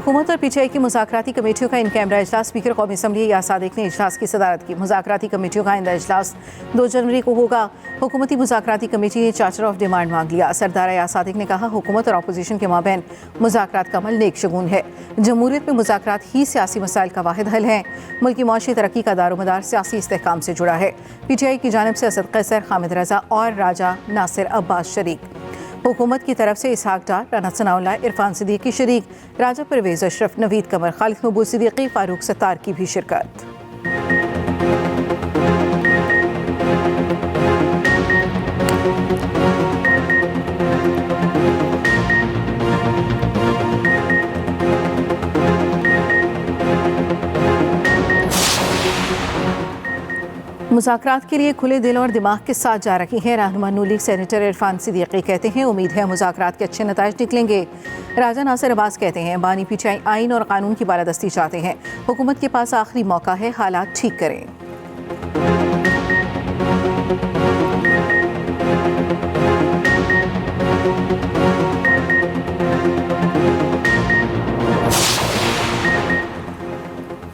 हुकूमत और पीटीआई की मुज़ाकराती कमेटियों का इन कैमरा इजलास स्पीकर कौमी असम्बली या सादिक ने इजलास की सदारत की। मुज़ाकराती कमेटियों का आइंदा इजलास 2 जनवरी को होगा। हुकूमती मुज़ाकराती कमेटी ने चार्टर ऑफ डिमांड मांग लिया। सरदार या सादिक ने कहा, हुकूमत और अपोजिशन के माबैन मुज़ाकरात का अमल नेक शगुन है। जमहूरियत में मुज़ाकरात ही सियासी मसाइल का वाहिद हल है। मुल्क की माशी तरक्की का दारोमदार सियासी इस्तेहकाम से जुड़ा है। पीटीआई की जानिब से असद कैसर, हामिद रजा और राजा नासिर अब्बास शरीक। हुकूमत की तरफ से इसहाक डार, राना सनाउल्लाह, इरफान सिद्दीकी शरीक, राजा परवेज़ अशरफ, नवीद कमर, खालिद मकबूल सिद्दीकी, फारूक सत्तार की भी शिरकत। मुज़ाकरात के लिए खुले दिल और दिमाग के साथ जा रही हैं रहनुमा नून लीग सेनेटर इरफान सिद्दीकी। कहते हैं, उम्मीद है मुज़ाकरात के अच्छे नताइज निकलेंगे। राजा नासिर अब्बास कहते हैं, बानी पीटीआई आइन और कानून की बालादस्ती चाहते हैं। हुकूमत के पास आखिरी मौका है, हालात ठीक करें।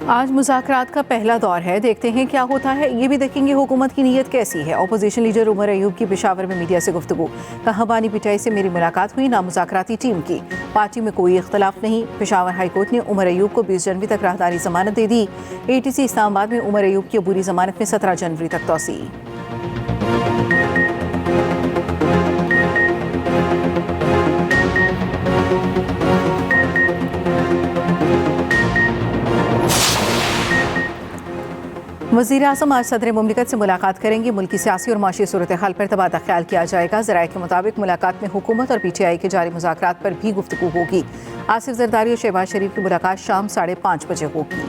आज मुज़ाकरात का पहला दौर है, देखते हैं क्या होता है। ये भी देखेंगे हुकूमत की नीयत कैसी है। अपोजिशन लीडर उमर अयूब की पेशावर में मीडिया से गुफ्तगू। कहा, बानी पीटीआई से मेरी मुलाकात हुई, ना मुज़ाकराती टीम की। पार्टी में कोई इख्तलाफ नहीं। पेशावर हाईकोर्ट ने उमर अयूब को 20 जनवरी तक राहदारी जमानत दे दी। ATC इस्लामाबाद में उमर अयूब की अबूरी जमानत में 17 जनवरी तक तोसी। वज़ीर आज़म आज सदर मुमलिकत से मुलाकात करेंगे। मुल्क की सियासी और माशी सूरत हाल पर तबादला ख्याल किया जाएगा। ज़राए के मुताबिक मुलाकात में हुकूमत और पीटीआई के जारी मुज़ाकरात पर भी गुफ्तगू होगी। आसिफ जरदारी और शहबाज शरीफ की मुलाकात शाम 5:30 बजे होगी।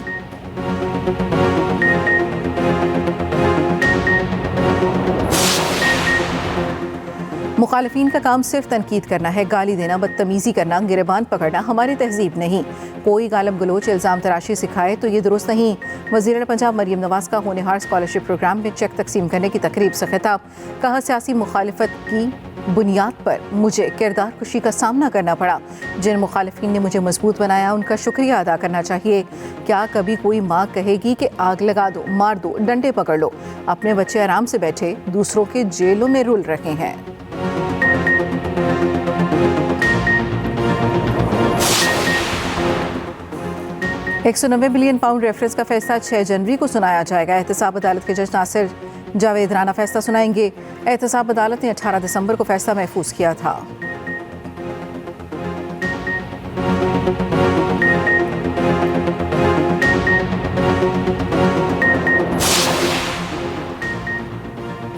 मुखालिफिन का काम सिर्फ तनकीद करना है, गाली देना, बदतमीजी करना, गिरबान पकड़ना हमारी तहजीब नहीं। कोई गालम गलोच, इल्ज़ाम तराशी सिखाए तो ये दुरुस्त नहीं। वज़ीर पंजाब मरियम नवाज़ का होनहार स्कॉलरशिप प्रोग्राम में चेक तकसीम करने की तकरीब से खिताब। कहा, सियासी मुखालिफत की बुनियाद पर मुझे किरदार कुशी का सामना करना पड़ा। जिन मुखालिफिन ने मुझे मजबूत बनाया, उनका शुक्रिया अदा करना चाहिए। क्या कभी कोई माँ कहेगी कि आग लगा दो, मार दो, डंडे पकड़ लो? अपने बच्चे आराम से बैठे, दूसरों के जेलों में रुल रहे हैं। £190 बिलियन रेफरेंस का फैसला 6 जनवरी को सुनाया जाएगा। एहतसाब अदालत के जज नासिर जावेद राना फैसला सुनाएंगे। एहतसाब अदालत ने 18 दिसंबर को फैसला महफूज किया था।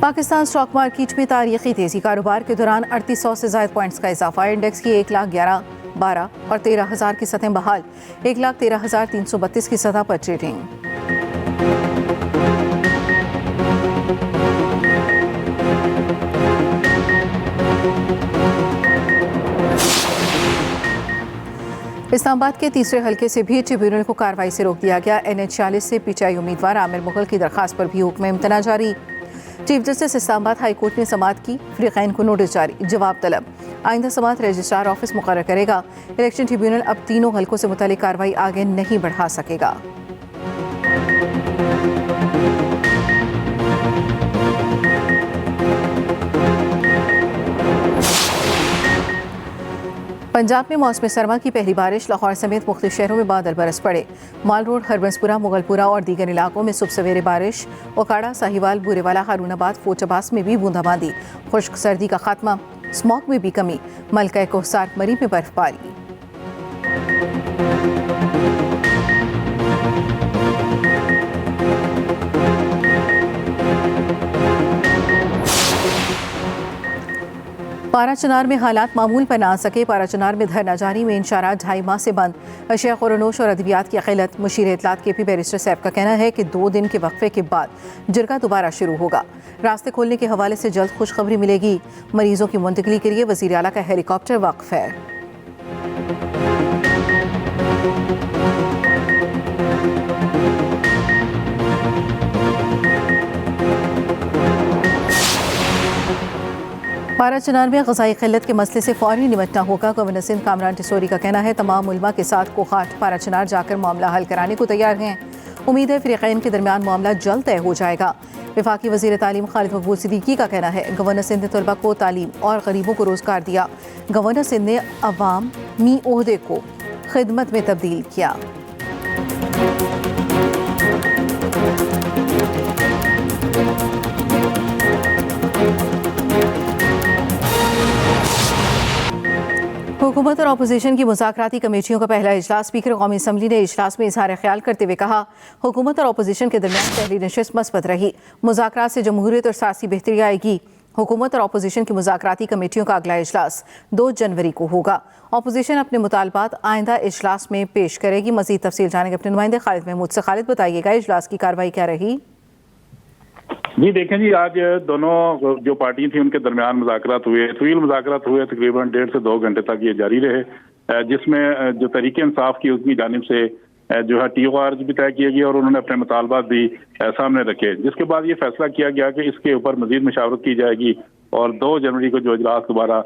पाकिस्तान स्टॉक मार्केट में तारीखी तेजी। कारोबार के दौरान 3800 से ज़ायद पॉइंट्स का इजाफा। इंडेक्स की 1,11,12 और 13,000 की सतह बहाल। 1,13,332 की सतह पर ट्रेडिंग। इस्लामाबाद के तीसरे हल्के से भी ट्रिब्यूनल को कार्रवाई से रोक दिया गया। NH 40 से पीटीआई उम्मीदवार आमिर मुगल की दरखास्त पर भी हुक्म इम्तना जारी। Chief justice Islamabad high court ने समाअत की। फ्रीकैन को नोटिस जारी, जवाब तलब। आइंदा समाअत रजिस्ट्रार ऑफिस मुकर्रर करेगा। इलेक्शन ट्रिब्यूनल अब तीनों हल्कों से मुतालिक कार्रवाई आगे नहीं बढ़ा सकेगा। पंजाब में मौसम सरमा की पहली बारिश। लाहौर समेत मुख्तलिफ शहरों में बादल बरस पड़े। माल रोड, हरबंसपुरा, मुगलपुरा और दीगर इलाकों में सुबह सवेरे बारिश। ओकाड़ा, साहिवाल, बुरेवाला, हारूनाबाद, फोर्टबास में भी बूंदाबांदी। खुश्क सर्दी का खात्मा, स्मॉग में भी कमी। मलका कोहसार मरी में बर्फबारी। पाराचनार में हालात मामूल पर ना आ सके। पाराचनार में धरना जारी, में इंशारात 2.5 माह से बंद। अशिया खुरनोश और अद्वियात की क़िल्लत। मुशीर इत्तलात KP बैरिस्टर सैफ का कहना है कि 2 दिन के वक्फे के बाद जिरगा दोबारा शुरू होगा। रास्ते खोलने के हवाले से जल्द खुशखबरी मिलेगी। मरीजों की मुंतकली के लिए वज़ीर आला का हेलीकॉप्टर वक्फ है। पारा चनार में ग़ज़ाई क़िल्लत के मसले से फ़ौरी निपटना होगा। गवर्नर सिंध कामरान टिसोरी का कहना है तमाम उलमा के साथ कोखाट पारा चनार जाकर मामला हल कराने को तैयार हैं। उम्मीद है फ़रीक़ैन के दरमियान मामला जल्द तय हो जाएगा। वफाकी वज़ीर तालीम खालिद मकबूल सिद्दीकी का कहना है गवर्नर सिंध ने तलबा को तालीम और गरीबों को रोज़गार दिया। गवर्नर सिंध ने अवामी ओहदे को खिदमत में तब्दील किया। हुकूमत और अपोजिशन की मुज़ाकराती कमेटियों का पहला इजलास स्पीकर कौमी असम्बली ने इजलास में इजहार ख्याल करते हुए कहा हुकूमत और अपोजिशन के दरमियान पहली नशिस्त मस्बत रही। मुज़ाकरात से जमहूरियत और सियासी बेहतरी आएगी। हुकूमत और अपोजिशन की मुज़ाकराती कमेटियों का अगला इजलास 2 जनवरी को होगा। अपोजिशन अपने मुतालबात आइंदा इजलास में पेश करेगी। मज़ीद तफसील जानेंगे अपने नुमाइंदे खालिद महमूद से। खालिद, बताइएगा इजलास की कार्रवाई क्या रही? जी देखें जी, आज दोनों जो पार्टी थी उनके दरमियान मुज़ाकरात हुए, तवील मुज़ाकरात हुए, तकरीबन 1.5 से 2 घंटे तक ये जारी रहे, जिसमें जो तहरीक इंसाफ की उसकी जानिब से जो है TOR भी तय किया गया और उन्होंने अपने मुतालबात भी सामने रखे, जिसके बाद ये फैसला किया गया कि इसके ऊपर मजीद मशावरत की जाएगी और 2 जनवरी को जो इजलास दोबारा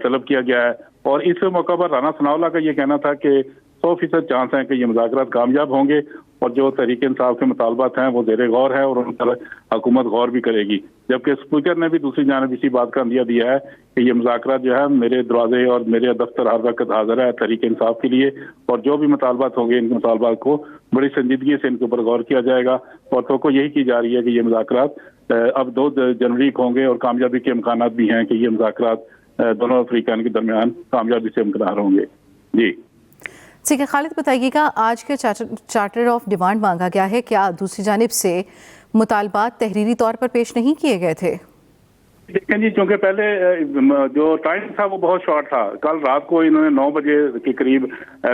तलब किया गया है। और इस मौका पर राना सनाउल्लाह का ये कहना था कि 100% चांस है कि ये मुज़ाकरात कामयाब होंगे और जो तहरीक इंसाफ के मुतालबात हैं वो ज़ेरे गौर है और उन पर हुकूमत गौर भी करेगी। जबकि स्पीकर ने भी दूसरी जानिब इसी बात का अंदिया दिया है कि ये मुज़ाकरात जो है मेरे दरवाजे और मेरे दफ्तर हर वक्त हाजिर है तहरीक इंसाफ के लिए और जो भी मुतालबात होंगे इनके मुतालबात को बड़ी संजीदगी से इनके ऊपर गौर किया जाएगा। और तो यही की जा रही है कि ये मुज़ाकरात अब 2 जनवरी को होंगे और कामयाबी के इम्कानात भी हैं कि ये मुज़ाकरात दोनों अफ्रीकान के दरमियान कामयाबी से इम्कान होंगे। जी ठीक है खालिद, बताइएगा आज के चार्टर ऑफ डिमांड मांगा गया है, क्या दूसरी जानिब से मुतालबात तहरीरी तौर पर पेश नहीं किए गए थे? देखें जी, क्योंकि पहले जो टाइम था वो बहुत शॉर्ट था। कल रात को इन्होंने 9 बजे के करीब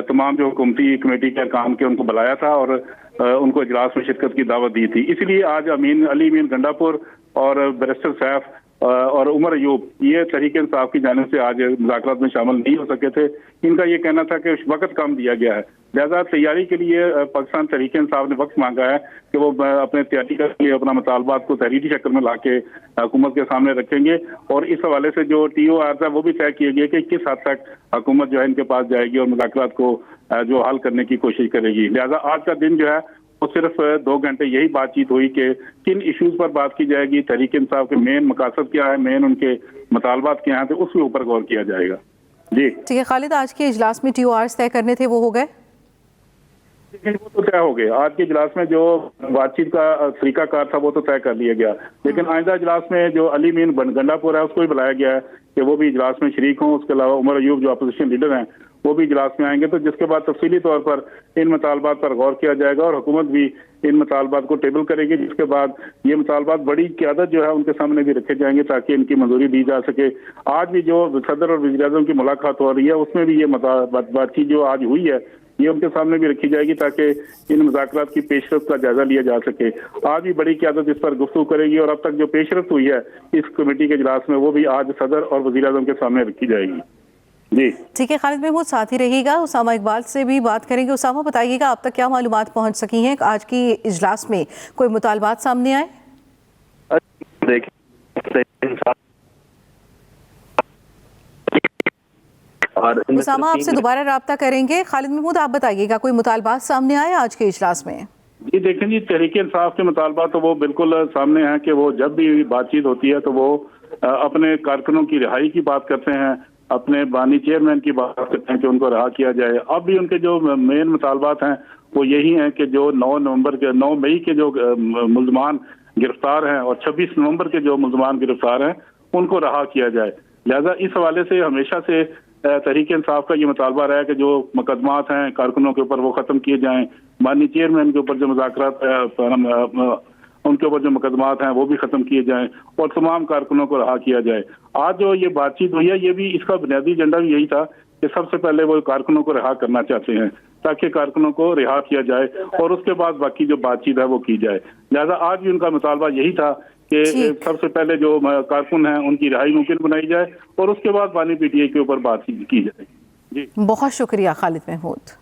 तमाम जो हुकूमती कमेटी के काम के उनको बुलाया था और उनको इजलास में शिरकत की दावत दी थी। इसलिए आज अली अमीन गंडापुर और बैरिस्टर सैफ और उमर अयूब ये तहरीक इंसाफ की जानिब से आज मुज़ाकरात में शामिल नहीं हो सके थे। इनका ये कहना था कि वक्त कम दिया गया है, लिहाजा तैयारी के लिए पाकिस्तान तहरीक इंसाफ ने वक्त मांगा है कि वो अपने तैयारी के लिए अपना मुतालबात को तहरीरी शक्ल में ला के हुकूमत के सामने रखेंगे। और इस हवाले से जो TOR है वो भी तय किए गए कि किस हद तक हुकूमत जो है इनके पास जाएगी और मुज़ाकरात को जो हल करने की कोशिश करेगी। लिहाजा आज का दिन जो है वो सिर्फ 2 घंटे यही बातचीत हुई कि किन इश्यूज पर बात की जाएगी, तहरीक इंसाफ के मेन मकासद क्या है, मेन उनके मुतालबात क्या हैं, तो उसके ऊपर गौर किया जाएगा। जी ठीक है खालिद, आज के इजलास में TORs तय करने थे वो हो गए? वो तो तय हो गए। आज के इजलास में जो बातचीत का तरीकाकार था वो तो तय कर लिया गया, लेकिन आइंदा इजलास में जो अली अमीन गंडापुर है उसको भी बुलाया गया है कि वो भी इजलास में शरीक हों। उसके अलावा उमर अयूब जो अपोजिशन लीडर हैं वो भी इजलास में आएंगे, तो जिसके बाद तफसीली तौर पर इन मुतालबात पर गौर किया जाएगा और हुकूमत भी इन मुतालबात को टेबल करेगी, जिसके बाद ये मुतालबात बड़ी क़यादत जो है उनके सामने भी रखे जाएंगे ताकि इनकी मंजूरी दी जा सके। आज भी जो सदर और वज़ीर-ए-आज़म की मुलाकात हो रही है उसमें भी ये बातचीत जो आज हुई है ये उनके सामने भी रखी जाएगी ताकि इन मुज़ाकरात की पेशरफ्त का जायजा लिया जा सके। आज भी बड़ी क़यादत इस पर गुफ्तगू करेगी और अब तक जो पेशरफ्त हुई है इस कमेटी के इजलास में वो भी आज सदर और वज़ीर-ए-आज़म के सामने रखी जाएगी। जी ठीक है खालिद महमूद, साथ ही रहिएगा। उसामा इकबाल से भी बात करेंगे। उसामा, बताइएगा अब तक क्या मालूमात पहुंच सकी हैं? आज की इजलास में कोई मुतालबात सामने आए? उसामा, आपसे दोबारा राब्ता करेंगे। खालिद महमूद, आप बताइएगा कोई मुतालबात सामने आए आज के इजलास में? जी देखें जी, तहरीक इंसाफ के मुतालबात तो वो बिल्कुल सामने हैं कि वो जब भी बातचीत होती है तो वो अपने कारकुनों की रिहाई की बात करते हैं, अपने बानी चेयरमैन की बात करते हैं कि उनको रहा किया जाए। अब भी उनके जो मेन मुतालबात हैं वो यही हैं कि जो 9 मई के जो मुल्ज़मान गिरफ्तार हैं और 26 नवंबर के जो मुल्ज़मान गिरफ्तार हैं उनको रहा किया जाए। लिहाजा इस हवाले से हमेशा से तहरीक इंसाफ का ये मुतालबा रहा है कि जो मुकदमात हैं कारकुनों के ऊपर वो ख़त्म किए जाएँ, बानी चेयरमैन के ऊपर जो मुज़ाकरात उनके ऊपर जो मुकदमात हैं वो भी ख़त्म किए जाएं और तमाम कारकुनों को रहा किया जाए। आज जो ये बातचीत हुई है ये भी इसका बुनियादी एजेंडा भी यही था कि सबसे पहले वो कारकुनों को रिहा करना चाहते हैं ताकि कारकुनों को रिहा किया जाए और उसके बाद बाकी जो बातचीत है वो की जाए। लिहाजा आज भी उनका मुतालबा यही था कि सबसे पहले जो कारकुन हैं उनकी रिहाई मुमकिन बनाई जाए और उसके बाद बानी PTI के ऊपर बातचीत की जाए। जी बहुत शुक्रिया खालिद महमूद।